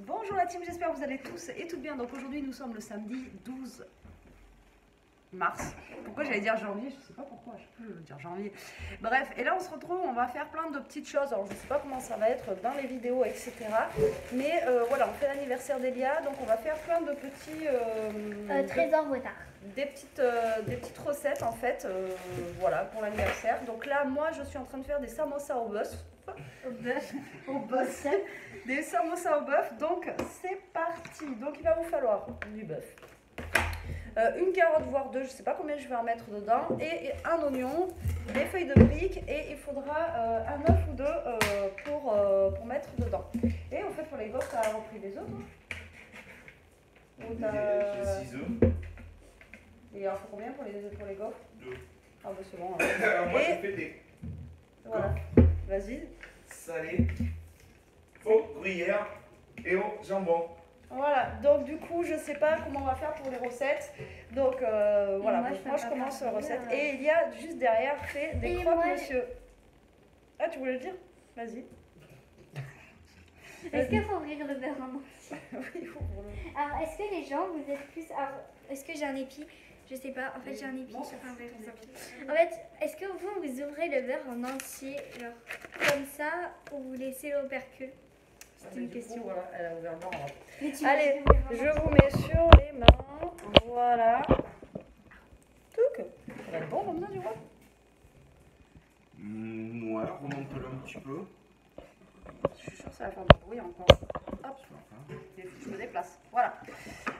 Bonjour la team, j'espère que vous allez tous et toutes bien. Donc aujourd'hui nous sommes le samedi 12 mars. Pourquoi j'allais dire janvier? Je sais pas pourquoi, je peux dire janvier. Bref, et là on se retrouve, on va faire plein de petites choses. Alors je sais pas comment ça va être dans les vidéos, etc. Mais voilà, on fait l'anniversaire d'Elia, donc on va faire plein de petits... trésor retard. Des petites recettes en fait, voilà, pour l'anniversaire. Donc là, moi je suis en train de faire des samosas au bœuf. Au bœuf. Des samosas au bœuf, donc c'est parti. Donc il va vous falloir du bœuf, une carotte voire deux, je sais pas combien je vais en mettre dedans, et un oignon, des feuilles de briques, et il faudra un œuf ou deux pour mettre dedans. Et en fait pour les gaufres, t'as repris les autres? J'ai 6 œufs. Et il en faut combien pour les gaufres? 2. Ah bah c'est bon. Alors moi j'ai fait des Voilà, vas-y. salés au gruyère et au jambon. Voilà, donc du coup, je sais pas comment on va faire pour les recettes. Donc voilà, moi je commence la recette. Et il y a juste derrière fait des croque-monsieur. Ah, tu voulais le dire? Vas-y. Est-ce qu'il faut ouvrir le beurre en entier? Oui, il faut ouvrir le beurre. Alors, est-ce que les gens, vous êtes plus... Est-ce que j'ai un épi? Je sais pas, en fait j'ai un épi. Non, Enfin, bref, en fait, est-ce que vous ouvrez le beurre en entier, genre comme ça, ou vous laissez l'opercule? C'est une question. Coup, voilà, elle a ouvert le beurre en Mais tu Allez, veux ouvrir en je entier. vous mets sur les mains. Voilà. Touc. Ça va être bon comme ça, du coup? Ouais, remonte-le un petit peu. Je suis sûre que ça va faire du bruit encore. Hop, je me déplace. Voilà.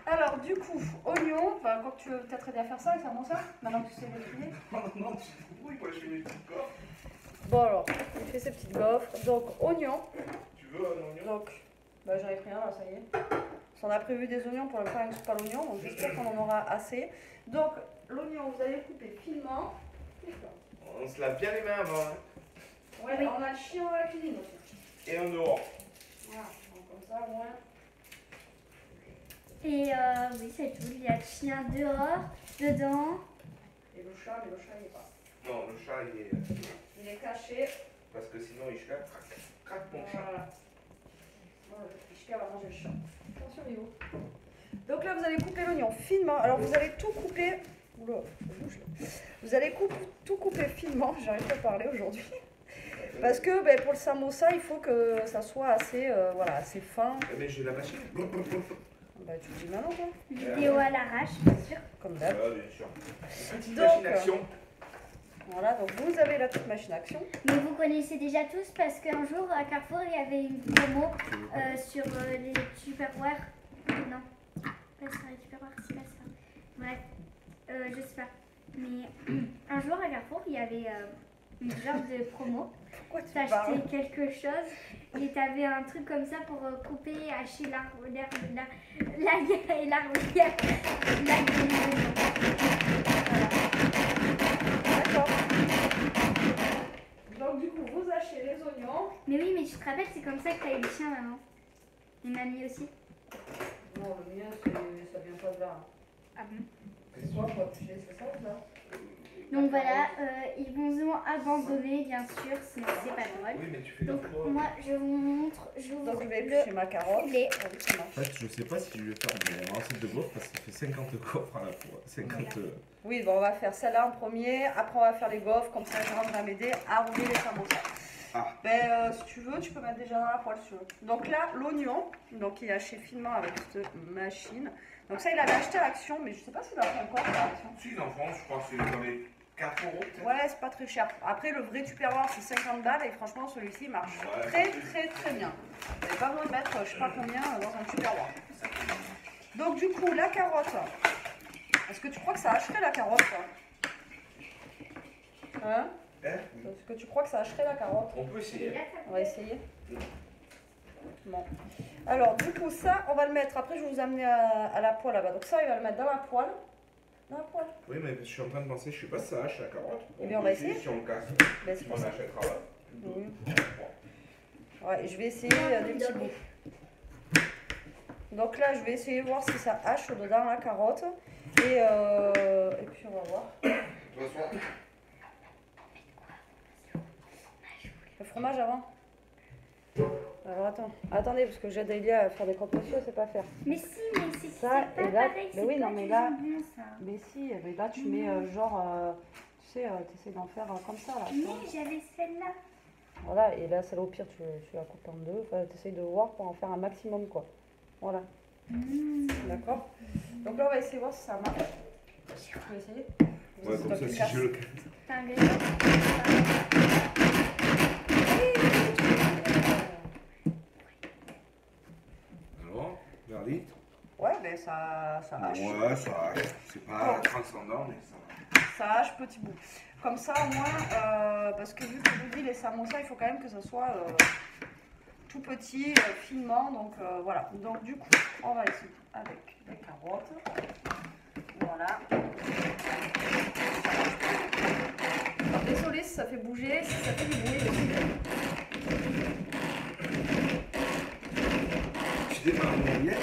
Alors, du coup, oignon. Enfin, quand tu veux peut-être aider à faire ça, c'est bon ça? Maintenant que tu sais le trier. Oh non, tu te brouilles, moi je fais mes petites gaufres. Bon, alors, il fait ses petites gaufres. Donc, oignon. Tu veux un oignon? Donc, bah, j'en ai pris un là, ça y est. On a prévu des oignons pour le faire avec soupe à l'oignon, donc j'espère qu'on en aura assez. Donc, l'oignon, vous allez couper finement. On se lave bien les mains avant. Hein. Ouais, oui. On a le chien dans la cuisine aussi. Et en dehors. Voilà, donc comme ça, au moins. Et oui, c'est tout. Il y a le chien dehors, dedans. Et le chat, mais le chat, il est pas. Non, le chat Il est caché. parce que sinon il craque. Craque mon chat. Voilà. Bon, le chien va manger le chat. Attention, Léo. Donc là, vous allez couper l'oignon finement. Alors, vous allez tout couper. Oula, ça bouge là. Vous allez tout couper finement. J'arrive pas à parler aujourd'hui. Parce que ben, pour le samosa, il faut que ça soit assez, voilà, assez fin. Mais j'ai la machine. Bah, tu le dis maintenant, toi. Vidéo à l'arrache, bien sûr. Comme d'hab. Ah, bien sûr. Petite Donc, machine action. Voilà, donc vous avez la petite machine action. Mais vous connaissez déjà tous parce qu'un jour à Carrefour il y avait une promo sur les Tupperware. Non, pas sur les Tupperware, c'est pas ça. Bref, je sais pas. Mais un jour à Carrefour il y avait une genre de promo. Pourquoi tu T'achetais parles? quelque chose et t'avais un truc comme ça pour couper, hacher l'arbre et l'arbre. D'accord. Donc du coup, vous hachez les oignons. Mais oui, mais tu te rappelles, c'est comme ça que t'as eu le chien, maman. Et mamie aussi. Non, le mien, ça vient pas de là. Ah bon? C'est quoi, quoi? C'est ça ou ça? Donc voilà, ils vont abandonner bien sûr, sinon c'est pas drôle. Oui, mais tu fais Donc comme toi. moi je vous montre, Donc je vais éplucher ma carotte. poulet. En fait, je sais pas si je vais faire une recette de gaufres parce que ça fait 50 gaufres à la fois. 50. Oui, bon, on va faire celle-là en premier. Après, on va faire les gaufres. Comme ça, Jean va m'aider à rouler les samosas. Ah. Ben, si tu veux, tu peux mettre déjà dans la poêle. Si tu veux. Donc là, l'oignon, donc il est haché finement avec cette machine. Donc ça, il avait acheté à l'Action, mais je sais pas s'il a fait encore à l'Action. Si, en France, je crois que c'est dans les 4 euros. peut-être. Ouais, c'est pas très cher. Après, le vrai Tupperware, c'est 50 balles et franchement, celui-ci il marche Ouais. très bien. Vous n'avez pas besoin de mettre je sais pas combien dans un Tupperware. Donc, du coup, la carotte. Est-ce que tu crois que ça hacherait la carotte, ça? Hein? Hein? Est-ce que tu crois que ça hacherait la carotte? On peut essayer. On va essayer. Bon. Alors, du coup, ça, on va le mettre. Après, je vais vous amener à la poêle là-bas. Donc, ça, il va le mettre dans la poêle. Dans la poêle. Oui, mais je suis en train de penser, je sais pas si ça hache la carotte. Eh bien, on va essayer. Si on le casse, Ben, c'est pour on ça. achètera là. Oui. Ouais, et je vais essayer des petits bouts. Donc là, je vais essayer de voir si ça hache dedans la carotte. Et puis, on va voir. De toute façon, Le fromage avant. Alors attends, attendez, parce que j'aide Elia à faire des croque monsieur, c'est pas faire. Mais si, mais c'est Ça, pas et là, pareil, mais c'est oui, pas non, mais du là- jambon, ça. Mais si, mais là tu mets genre, tu sais, t'essaies d'en faire comme ça là. tu vois. Mais j'avais celle-là. Voilà, et là celle au pire tu la coupes en deux, enfin t'essayes de voir pour en faire un maximum quoi. Voilà, d'accord. Donc là on va essayer de voir si ça marche. On va essayer. Ouais, comme ça, si je le casse. T'as un gâteau. Alors, verdict? Ouais, mais ça hache. Ouais, ça hache. C'est pas transcendant, mais ça. Ça hache petit bout. Comme ça au moins, parce que vu que je vous dis les samosas, il faut quand même que ça soit tout petit, finement. Donc voilà. Donc du coup, on va essayer avec les carottes. Voilà. Alors, désolé si ça fait bouger, si ça fait du bruit. Tu démarres mon billet?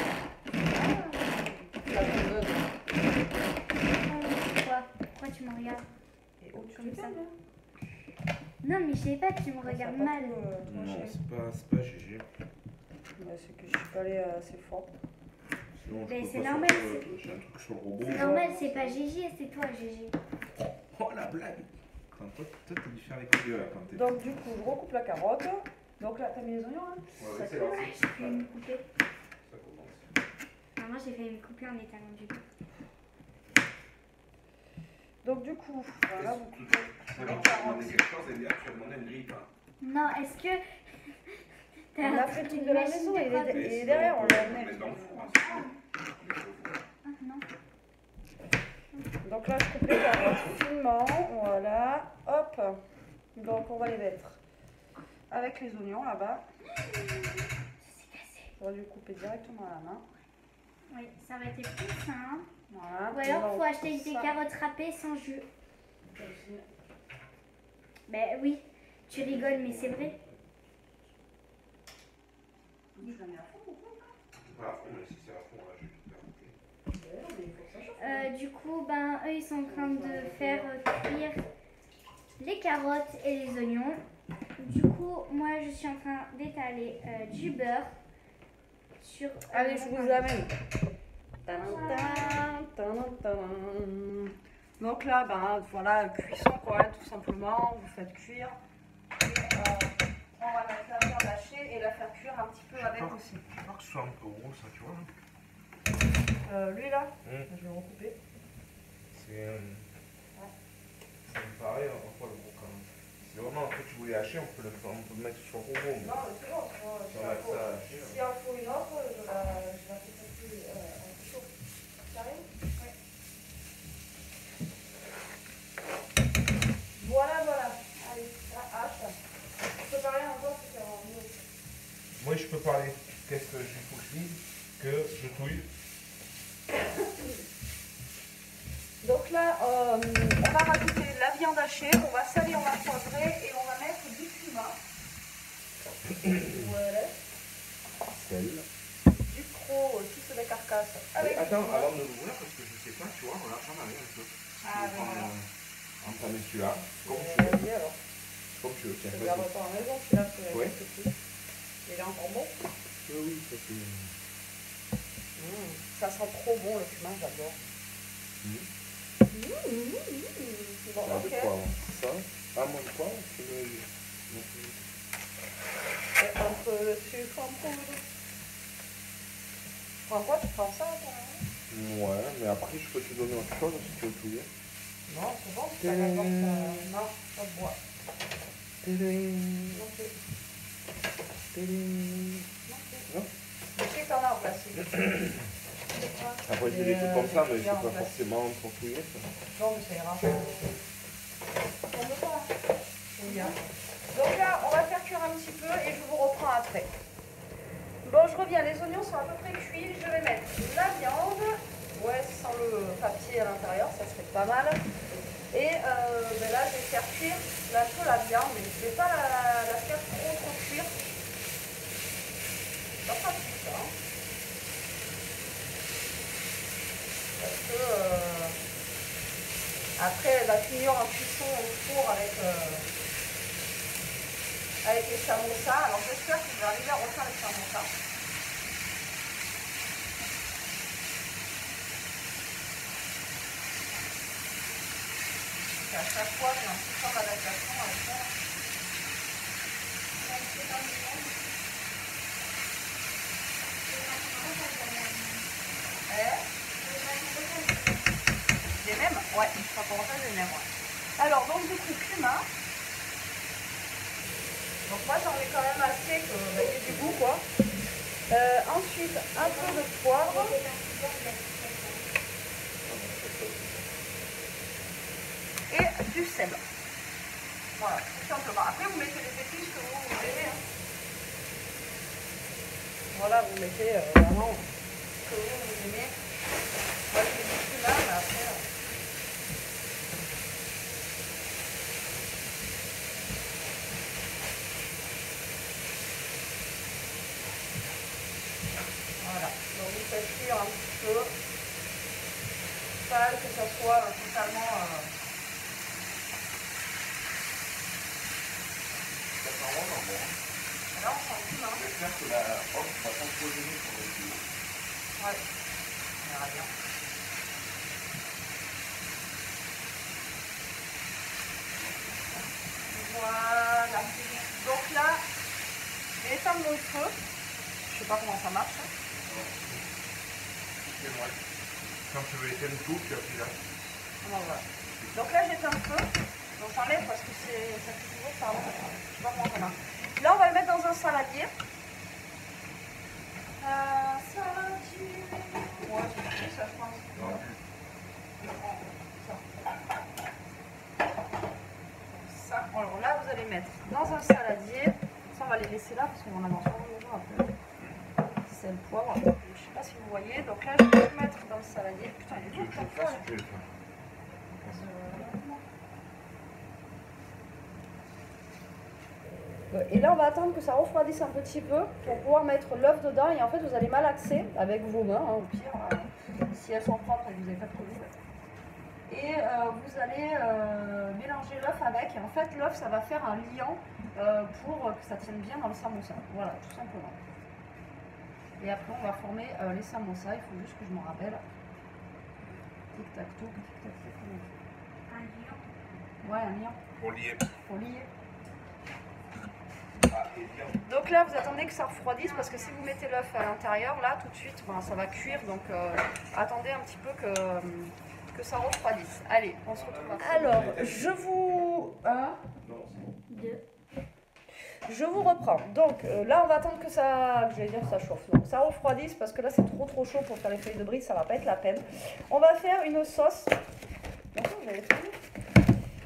Pourquoi tu me regardes Et oh, tu comme me ça? calmes, Non, mais je sais pas, tu me regardes mal. Non, c'est pas GG. C'est que je suis pas allée assez fort. Sinon, Mais je peux c'est pas normal, sortir, j'ai un truc sur le robot. C'est normal, c'est pas Gigi, c'est toi Gigi. Oh la blague! Attends, toi t'es dû faire les couilles là quand t'es. Donc du coup, je recoupe la carotte. Donc là, t'as mis les oignons là? Ouais, c'est Ouais, j'ai failli me couper. Ça commence. Alors moi j'ai failli me couper en étalant du coup. Donc du coup, voilà, vous coupez C'est les bon, tu as carottes. demandé quelque chose, Elia, tu as demandé une grille, hein. Non, est-ce que On a fait le truc de la maison, il est derrière, on l'a amené. Mais dans le four, hein, c'est bon. Ah non. Donc là, je coupe les carottes finement, voilà, hop. Donc on va les mettre avec les oignons là-bas. J'aurais dû le couper directement à la main. Oui, ça aurait été plus simple. Voilà. Ou alors Donc, faut acheter des ça- carottes râpées sans jus. Ben oui, tu rigoles mais c'est vrai. C'est pas à fond, mais si c'est à fond, là, je vais te faire. Du coup, ben eux ils sont en train de faire cuire les carottes et les oignons. Du coup, moi je suis en train d'étaler du beurre sur. Allez, je vous amène. Tadam, tadam, tadam. Donc là, ben voilà, cuisson quoi, tout simplement. Vous faites cuire. Et, on va mettre la viande hachée et la faire cuire un petit peu avec aussi. Je crois que ce soit un peu gros, ça, tu vois. Lui là, Mm. je vais le recouper. C'est. Ça me paraît un poil gros quand même. Si vraiment après tu voulais hacher, on peut le mettre sur le robot. Mais... Non, mais c'est bon, c'est bon. Si on met ça à hacher. S'il en faut une autre, je la fais passer un couteau. Ça arrive? Oui. Voilà, voilà. Allez, ça hache. Tu peux parler encore, c'est en mieux. Moi, je peux parler. Qu'est-ce que il faut que je dise? Que je touille. Donc là, on va rajouter la viande hachée, on va saler, on va poivrer et on va mettre du cumin. Voilà. Sel. Du croc aussi sur les carcasses. Avec Attends, du cumin. avant de l'ouvrir, parce que je sais pas, tu vois, voilà, j'en ai un peu. Ah, Je vais voilà. entamer celui-là. Comme tu veux. Vas-y alors. Comme tu veux, tiens, Je vas-y. garde pas en maison celui-là, parce que Ouais. il est encore bon. Oui, ça c'est. Ça sent trop bon le cumin, j'adore. Bon, Là, ok. de poivre. Ça. Ah, moins de poivre, tu veux. Et entre le sucre en poudre. Tu prends quoi? Tu prends ça toi? Ouais, mais après, je peux te donner autre chose si tu veux touiller. Non, c'est bon, ça n'apporte non, pas de bois. Tadam. Non plus. Tadam. Non. Je sais que t'en as en place. Après, je les tout comme ça, mais c'est pas forcément pour touiller. Ça. Non, mais ça ira. On veut pas. Oui, hein. Donc là, on va faire cuire un petit peu et je vous reprends après. Bon, je reviens. Les oignons sont à peu près cuits. Je vais mettre la viande. Ouais, sans le papier à l'intérieur, ça serait pas mal. Et ben là, je vais faire cuire un peu la viande, mais je ne vais pas la faire trop cuire. Pas tout ça. Hein. Parce que après, elle va finir en cuisson au four avec avec les samosas. Alors j'espère que je vais arriver à refaire les samosas. À chaque fois, j'ai un petit temps d'adaptation à faire. Les mêmes? Ouais, ça pour refaire les mêmes, ouais. Alors, donc du coup, cumin. Donc moi, j'en mets quand même assez qu'il y ait du goût, quoi. Ensuite, un peu de poivre. Et du sel. Voilà, tout simplement. Après, vous mettez les épices que vous aimez. Hein. Voilà, vous mettez vraiment ce que vous aimez. Moi, je mets du cumin, mais après... Voilà, donc vous faites cuire un petit peu. Pas que ça soit totalement... Là, on sent tout, hein. J'espère que la offre va s'empoisonner pour le coup. Ouais, on verra bien. Voilà. Donc là, je vais éteindre le feu. Je sais pas comment ça marche. Quand tu veux éteindre tout, tu appuies là. Voilà. Donc là, j'éteins le feu. Donc j'enlève parce que ça fait toujours ça. Je sais pas comment ça marche. Là, on va le mettre dans un saladier. Saladier. Ouais, c'est tout ça, je pense. Non. Ça. Alors là, vous allez mettre dans un saladier. Ça, on va les laisser là parce qu'on va en avoir sûrement besoin après. C'est le poivre. Je sais pas si vous voyez. Donc là, je vais le mettre dans le saladier. Putain, il est Tu veux lourd que je ta le fasse poêle. ou tu veux le faire? Et là, on va attendre que ça refroidisse un petit peu pour pouvoir mettre l'œuf dedans. Et en fait, vous allez malaxer avec vos mains, hein, au pire, si elles sont propres et que vous n'avez pas de Covid. Et vous allez mélanger l'œuf avec. Et en fait, l'œuf, ça va faire un liant pour que ça tienne bien dans le samosa. Voilà, tout simplement. Et après, on va former les samosas. Il faut juste que je m'en rappelle. Tic-tac-toc, tic-tac-toc, comment on fait? Un lion. Ouais, un liant. Pour lier. Pour lier. Ah, et bien. Donc là, vous attendez que ça refroidisse parce que si vous mettez l'œuf à l'intérieur, là, tout de suite, ben, ça va cuire. Donc, attendez un petit peu que ça refroidisse. Allez, on se retrouve après. Alors, je vous... Non, Deux. Je vous reprends. Donc là, on va attendre que ça... Je vais dire que ça chauffe. Donc ça refroidisse parce que là, c'est trop chaud pour faire les feuilles de brie. Ça va pas être la peine. On va faire une sauce. Bonjour, j'avais fini.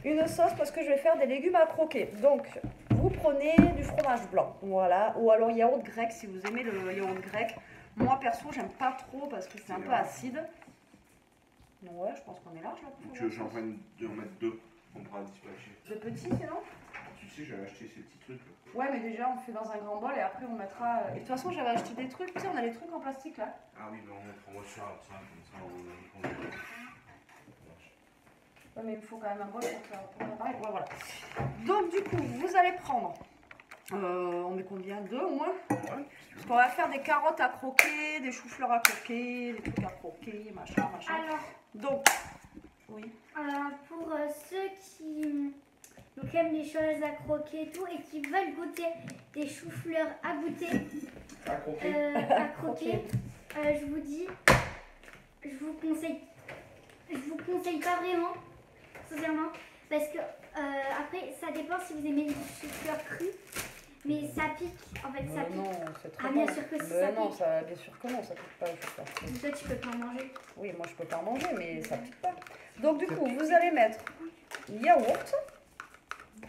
Une sauce parce que je vais faire des légumes à croquer. Donc, vous prenez du fromage blanc, voilà, ou alors yaourt grec si vous aimez le yaourt grec. Moi perso, j'aime pas trop parce que c'est un peu acide. Ouais, je pense qu'on est large là. Tu veux que j'en prenne deux, en mettre deux, on pourra dispatcher. De petits sinon? Tu sais, j'avais acheté ces petits trucs là. Ouais, mais déjà on fait dans un grand bol et après on mettra. Et de toute façon, j'avais acheté des trucs, tu sais, on a des trucs en plastique là. Ah oui, mais on mettra ça, comme ça, on congèle. Ouais, mais il me faut quand même un bol pour préparer. Ouais, voilà. Donc, du coup, vous allez prendre. On met combien? Deux au moins? Ouais, Parce qu'on va faire des carottes à croquer, des choux-fleurs à croquer, des trucs à croquer, machin. Alors, Donc, oui. pour ceux qui donc, aiment les choses à croquer et tout et qui veulent goûter des choux-fleurs à goûter, à croquer. à croquer, je vous dis, je vous conseille pas vraiment, sincèrement, parce que après ça dépend si vous aimez les choux-fleurs crus, mais ça pique, en fait ça pique. Non, c'est très Ah, bon. bien sûr que si, Mais ça non, pique. ça, bien sûr que non, ça pique pas les choux-fleurs. Toi tu peux pas en manger. Oui, moi je peux pas en manger, mais ça pique pas. Donc, du coup, vous allez mettre yaourt.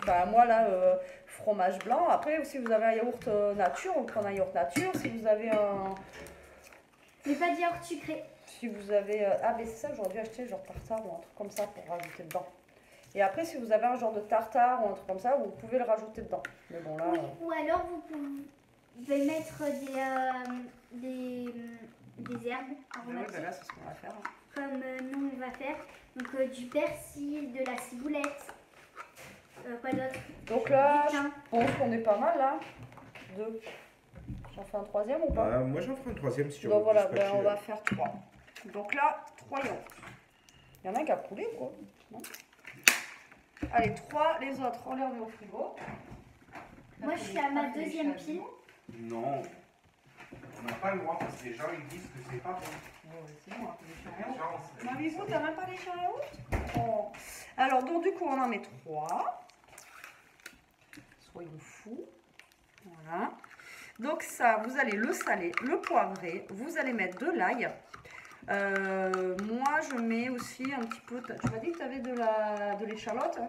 Bah, moi là, fromage blanc. Après, si vous avez un yaourt nature, vous prenez un yaourt nature. Si vous avez un. Mais pas de yaourt sucré. Si vous avez... Ah, mais c'est ça que j'aurais dû acheter, genre tartare ou un truc comme ça pour rajouter dedans. Et après, si vous avez un genre de tartare ou un truc comme ça, vous pouvez le rajouter dedans. Mais bon, là... Oui, ou alors vous pouvez mettre des herbes Ouais, aromatiques, bah là, c'est ce qu'on va faire. comme nous on va faire. Donc du persil, de la ciboulette. Quoi d'autre? Donc là, je Putain. pense qu'on est pas mal là. 2. J'en fais un troisième ou pas? Moi j'en ferai un troisième si tu veux. Donc voilà, dispatcher. on va faire 3. Donc là, 3 yaourts. Il y en a un qui a coulé quoi. Non. Allez, 3, les autres, on les remet au frigo. Moi, je suis à ma deuxième pile. Non. On n'a pas le droit parce que les gens ils disent que c'est pas bon. C'est bon, les Les gens, c'est- Marie-Vous, t'as même pas les chiens yaourts? Oh. Alors, donc du coup, on en met 3. Soyons fous. Voilà. Donc ça, vous allez le saler, le poivrer. Vous allez mettre de l'ail. Moi, je mets aussi un petit peu... Tu m'as dit que tu avais de l'échalote, hein?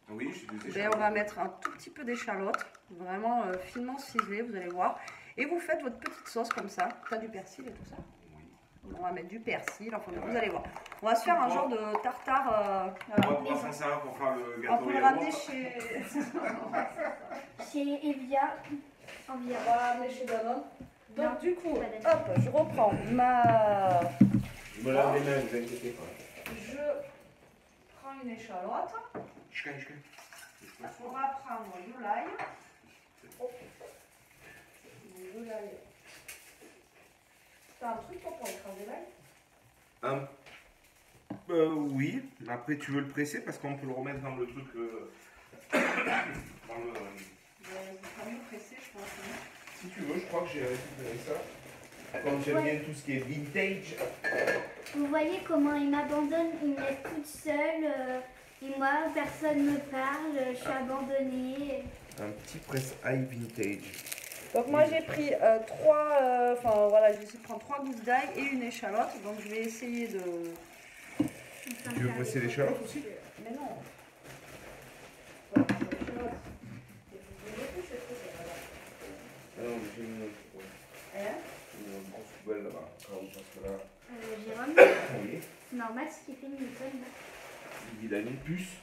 Oui, je suis désolé. Ben, on va mettre un tout petit peu d'échalote. Vraiment finement ciselé, vous allez voir. Et vous faites votre petite sauce comme ça. Tu as du persil et tout ça? On va mettre du persil, enfin vous allez voir. On va se faire un genre de tartare. On va pouvoir s'en servir pour faire le On gâteau peut le yaourt. ramener chez... Chez Evia. On va ramener chez Danone. Donc Non, du coup, pas Danone. hop, je reprends ma... Je me lave les mains, vous inquiétez pas. Je prends une échalote. Je connais. On va prendre de l'ail. Oh. De l'ail. T'as un truc pour écraser l'ail? Oui, après tu veux le presser parce qu'on peut le remettre dans le truc. Dans le. C'est pas mieux pressé, je pense. Si tu veux, je crois que j'ai récupéré ça. Comme j'aime bien tout ce qui est vintage. Vous voyez comment il m'abandonne, il me laisse toute seule. Et moi, personne ne me parle, je suis abandonnée. Un petit presse-ail vintage. Donc moi j'ai pris 3, enfin voilà, j'ai essayé de prendre 3 gousses d'ail et une échalote. Donc je vais essayer de... Tu veux presser l'échalote aussi? Mais non. Ouais, l'échalote. Et vous voulez que je fais ça, Ah non, mais j'ai hein? une grosse poubelle là-bas. Parce que là. Jérôme, Oui. c'est normal ce qu'il fait Newton là. Il a une puce.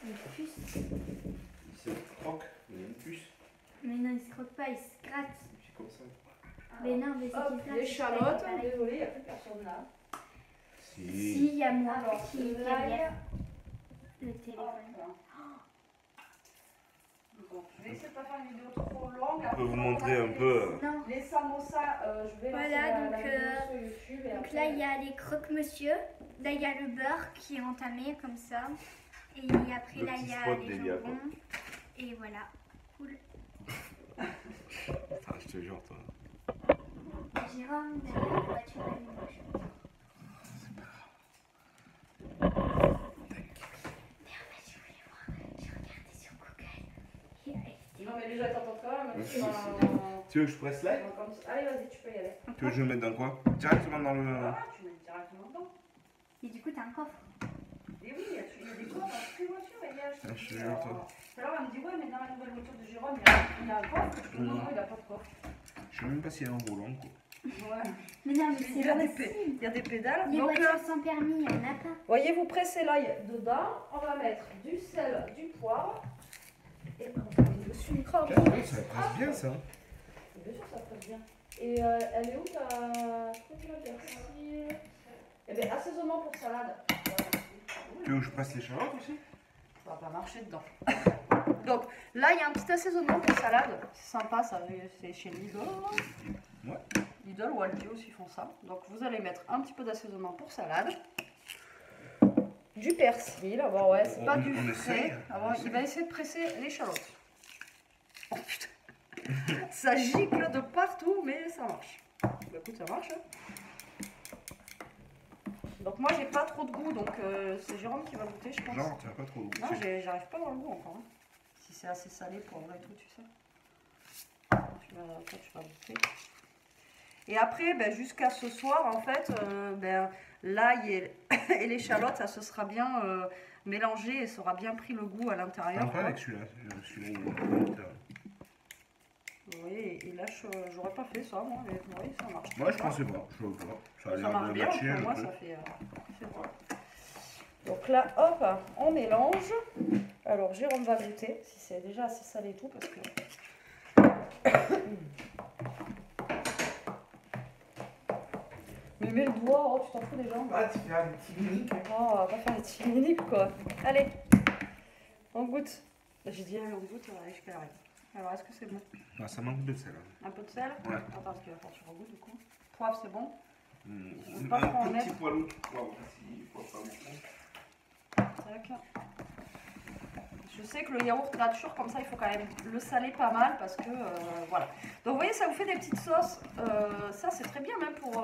Une puce. Il se croque. Il a une puce. Mais non, il se croque pas, il se gratte. C'est comme ça. Mais non, mais c'est Hop, qu'il se gratte. l'échalote, c'est pareil. désolé, il n'y a plus personne là. Si. Si, il y a moi Alors, qui est l'ail. derrière le téléphone. Bon, je vais essayer de ne pas faire une vidéo trop longue. Je peux vous montrer un peu. Non. Les samosas, je vais lancer Voilà, la donc, vidéo sur YouTube. Et Donc après, là, il y a les croque-monsieur. Là, il y a le beurre qui est entamé comme ça. Et après, Le là, petit il y a spot les d'Elia, jambons. Et voilà. Cool. Ah, je te jure, toi. Jérôme, derrière la voiture, elle est moche. Merde, je voulais voir. J'ai regardé sur Google. Non, mais déjà, t'entends quand même. Oui, Tu veux que je presse l'ail? Allez, vas-y, tu peux y aller. Tu veux que je le mette dans quoi? Directement dans le. Ah, tu mets directement dedans. Et du coup, t'as un coffre. Et oui, il y a des coffres dans toutes les voitures, il y a. Ah, je te jure, toi. Tout à l'heure, elle me dit, ouais, mais dans la nouvelle voiture de Jérôme, il y a un coffre. Je dis, non, non, il n'a pas de coffre. Je sais même pas s'il y a un roulant, quoi. Ouais. Mais non, mais Il y c'est a pas des possible. il y a des pédales. Les Donc voitures là, sans permis, il n'y en a pas. voyez, vous pressez l'ail dedans. On va mettre du sel, du poivre. Et on va mettre dessus une corde. Ça presse bien, ça. Bien sûr, ça presse bien. Et elle est où ta... Je crois que tu l'as persil. Eh bien, assaisonnement pour salade. Tu veux que je presse l'échalote aussi? Ça va pas marcher dedans. Donc là, il y a un petit assaisonnement pour salade. C'est sympa, ça, c'est chez Lidl. Ouais. Lidl ou Aldi aussi font ça. Donc vous allez mettre un petit peu d'assaisonnement pour salade. Du persil. Bon, ouais, c'est pas du on frais. essaye. Alors, il va essayer de presser l'échalote. Oh putain. Ça gicle de partout, mais ça marche. Bah écoute, ça marche. Hein. Donc moi, j'ai pas trop de goût, donc c'est Jérôme qui va goûter, je pense. Genre, tu as pas trop de goût. Non, j'arrive pas dans le goût encore. Hein. Si c'est assez salé pour vrai et tout, tu sais. Tu vas goûter. Et après, ben, jusqu'à ce soir, en fait, ben, l'ail et l'échalote, ça se sera bien mélangé et ça aura bien pris le goût à l'intérieur. Pas avec celui-là. Celui-là, Oui, et là, j'aurais pas fait ça, moi, mais oui, ça marche. moi, je pensais pas. Je vois pas. Ça a Ça l'air marche de bien, matcher pour un moi, peu. ça fait bon. Donc là, hop, on mélange. Alors, Jérôme va goûter, si c'est déjà assez salé et tout, parce que... Mais mets le doigt, oh, tu t'en fous des jambes. Ah, tu fais un petit mini. Oh, on va pas faire des petits miniques, quoi. Allez. On goûte. J'ai dit, allez, on goûte, jusqu'à l'arrêt. Alors, est-ce que c'est bon? Ah, ça manque de sel. Un peu de sel? Ouais. Attends, parce qu'il va falloir que tu regoutes du coup. Poivre, c'est bon? Un Pas trop en petit mettre. poil de poivre s'il faut pas beaucoup. Tac. Je sais que le yaourt nature, comme ça, il faut quand même le saler pas mal parce que voilà. Donc, vous voyez, ça vous fait des petites sauces. Ça, c'est très bien même pour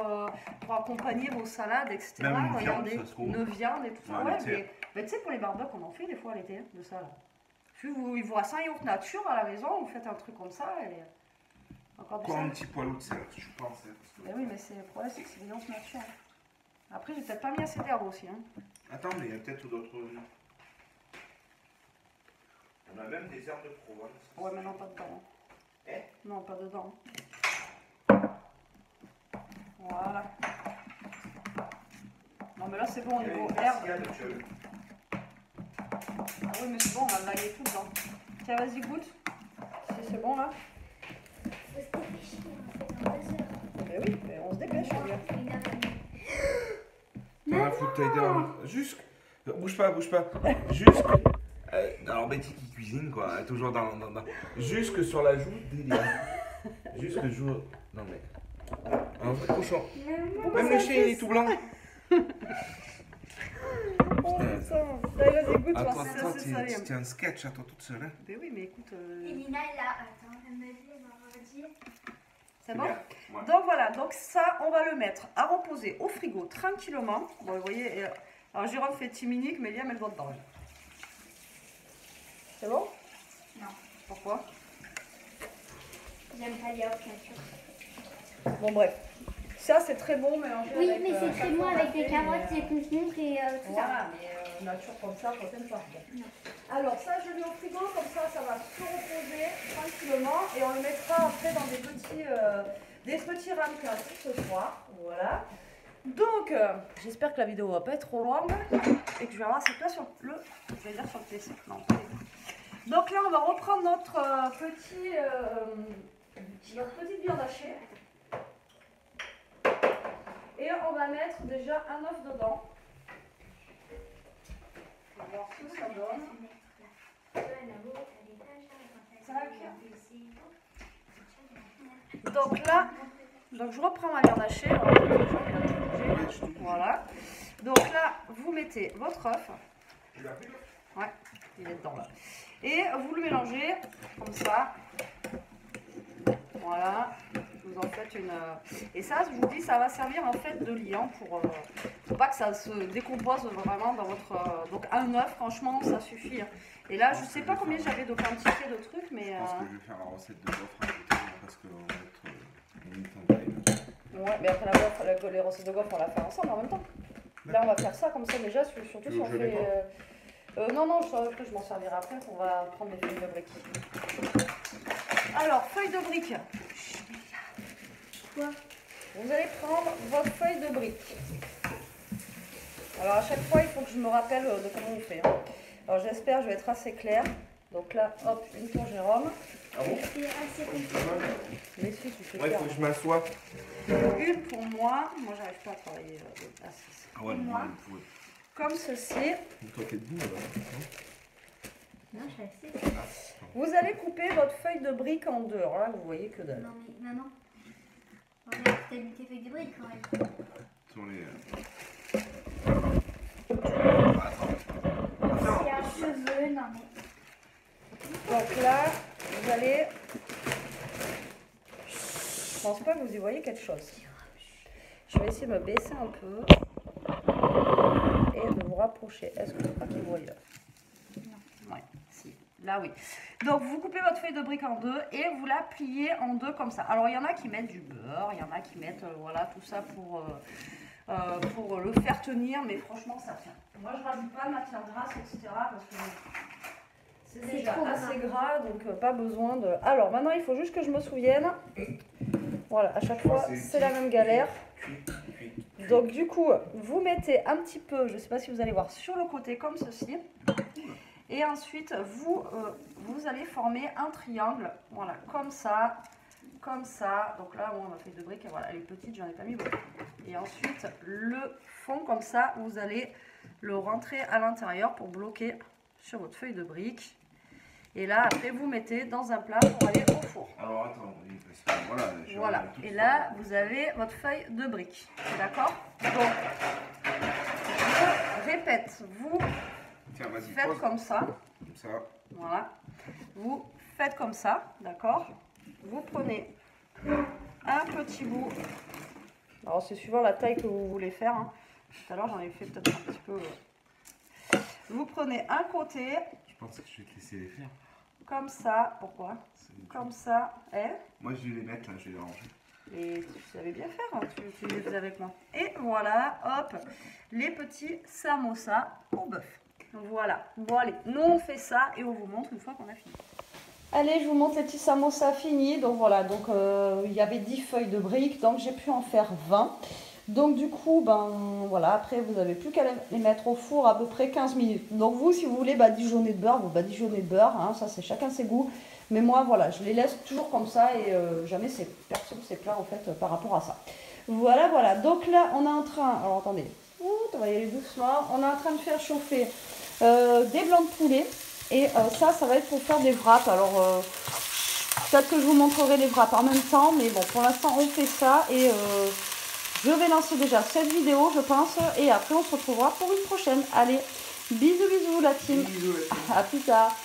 accompagner vos salades, etc. Même une viande, Regardez, ça se trouve. une viande et tout ça. Ouais, Ouais, l'été. mais tu sais, pour les barbecues, on en fait des fois l'été, hein, de ça. Là. Puis, il vous reste un yaourt nature à la maison, vous faites un truc comme ça et encore du Encore un sel. petit poil de sel, je pense. Parce que... Mais oui, mais le problème, c'est que c'est des yaourts nature. Après, j'ai peut-être pas mis assez d'herbe aussi. Hein. Attends, mais il y a peut-être d'autres. On a même des herbes de Provence. Ouais, mais non, pas dedans. Eh? Non, pas dedans. Voilà. Non, mais là, c'est bon au niveau herbe. Ah oui, mais c'est bon, on a de l'ail et tout dedans. Tiens, vas-y, goûte. Si c'est bon, là. Faut se dépêcher, en fait, en 2 heures. Mais oui, mais on se dépêche, les gars. Une heure et demie. T'en as foutu, t'as été juste. Bouge pas, bouge pas. Juste. Alors Betty qui cuisine quoi, elle est toujours dans. Jusque sur la joue délire. Jusque joue. Non mais. Un vrai cochon. Même le chien il est tout blanc. Oh putain. Allez, vas-y, goûte, Attends, parce que attends, c'est salé. c'était un sketch à toi toute seule. Hein. Mais oui, mais écoute. Et Lina, elle a. Attends, elle m'a dit, elle m'a dit. C'est bon? bien. Ouais. Donc voilà, donc ça, on va le mettre à reposer au frigo tranquillement. Bon, vous voyez, alors Jérôme fait timinique, mais Liam, elle doit dedans. C'est bon? Non. Pourquoi? J'aime pas les yaourts nature. Bon, bref. Ça, c'est très bon mélangé Oui, avec, mais c'est très bon avec des carottes, mais, des concombres et tout ça. voilà, mais nature comme ça, toi, t'aimes pas. Non. Alors, ça, je le mets au frigo, comme ça va se reposer tranquillement. Et on le mettra après dans des petits rames classiques ce soir. Voilà. Donc, j'espère que la vidéo va pas être trop longue et que je vais avoir cette place sur le PC. Non, pas les deux. Donc là, on va reprendre notre petite viande hachée. Et on va mettre déjà un œuf dedans. On va voir ce que ça donne. Donc là, je reprends ma viande hachée. Voilà. Donc là, vous mettez votre œuf. Ouais, il est dedans là. Et vous le mélangez comme ça. Voilà. Vous en faites une. Et ça, je vous dis, ça va servir en fait de liant pour pas que ça se décompose vraiment dans votre. Donc un œuf, franchement, ça suffit. Et là, je sais pas combien j'avais de quantité de trucs, mais. Je pense que je vais faire la recette de gaufre à côté parce qu'on va être limite en time. Ouais, mais après la gaufre, les recettes de gaufre, on la fait ensemble en même temps. Là, on va faire ça comme ça déjà, surtout si on fait. Non, après, je m'en servirai après. On va prendre les feuilles de briques. Alors, feuilles de briques. Quoi? Vous allez prendre votre feuille de briques. Alors, à chaque fois, il faut que je me rappelle de comment on fait. Alors, j'espère, je vais être assez claire. Donc là, hop, une pour Jérôme. Ah bon? C'est assez compliqué. Mais si, tu fais Ouais, il clair. faut que je m'assoie. Une pour moi. Moi, j'arrive pas à travailler assise. Ah ouais, moi. il faut. Comme ceci. Toi, t'es debout là. Non, je suis assise. Vous allez couper votre feuille de briques en deux. Alors là, vous voyez que dalle. Non, mais maman. Regarde, t'as mis tes feuilles de briques quand même. Sur les. C'est un cheveu, non mais. Donc là, vous allez. Je pense pas que vous y voyez quelque chose. Je vais essayer de me baisser un peu et de vous rapprocher. Est-ce que tu crois qu'il voit là? Non. Ouais, si. Là, oui. Donc, vous coupez votre feuille de brique en deux et vous la pliez en deux comme ça. Alors, il y en a qui mettent du beurre, il y en a qui mettent voilà, tout ça pour le faire tenir, mais franchement, ça tient. Moi, je rajoute pas de matière grasse, etc. parce que c'est déjà trop assez gras, donc pas besoin de... Alors, maintenant, il faut juste que je me souvienne. Voilà, à chaque fois, c'est la même galère. Donc, du coup, vous mettez un petit peu, je ne sais pas si vous allez voir, sur le côté, comme ceci. Et ensuite, vous allez former un triangle, voilà, comme ça. Donc là, moi, ma feuille de brique, voilà, elle est petite, j'en ai pas mis beaucoup. Et ensuite, le fond, comme ça, vous allez le rentrer à l'intérieur pour bloquer sur votre feuille de brique. Et là, après, vous mettez dans un plat pour aller au four. Alors attends, oui, parce que voilà. Voilà. Et là, vous avez votre feuille de brique. D'accord? Donc, je répète, vous tiens, vas-y, faites comme ça. Comme ça. Voilà. Vous faites comme ça, d'accord? Vous prenez un petit bout. Alors, c'est suivant la taille que vous voulez faire. Hein. Tout à l'heure, j'en ai fait peut-être un petit peu. Vous prenez un côté. Je pense que je vais te laisser les faire. Comme ça. Pourquoi? Comme ça. Moi, je vais les mettre là, je vais les ranger. Et tu savais bien faire, hein, tu les faisais avec moi. Et voilà, hop, les petits samosas au bœuf. Voilà. Bon, allez, nous on fait ça et on vous montre une fois qu'on a fini. Allez, je vous montre les petits samosas finis. Donc voilà, donc il y avait 10 feuilles de briques, donc j'ai pu en faire 20. Donc du coup, ben voilà, après vous n'avez plus qu'à les mettre au four à peu près 15 minutes. Donc vous, si vous voulez badigeonner de beurre, vous badigeonnez de beurre, hein, ça c'est chacun ses goûts. Mais moi, voilà, je les laisse toujours comme ça et jamais personne s'est plaint en fait par rapport à ça. Voilà, voilà. Donc là, on est en train, alors attendez, on va y aller doucement. On est en train de faire chauffer des blancs de poulet et ça va être pour faire des wraps. Alors peut-être que je vous montrerai les wraps en même temps, mais bon, pour l'instant, on fait ça et je vais lancer déjà cette vidéo, je pense, et après on se retrouvera pour une prochaine. Allez, bisous, bisous la team. Bisous, la team. À plus tard.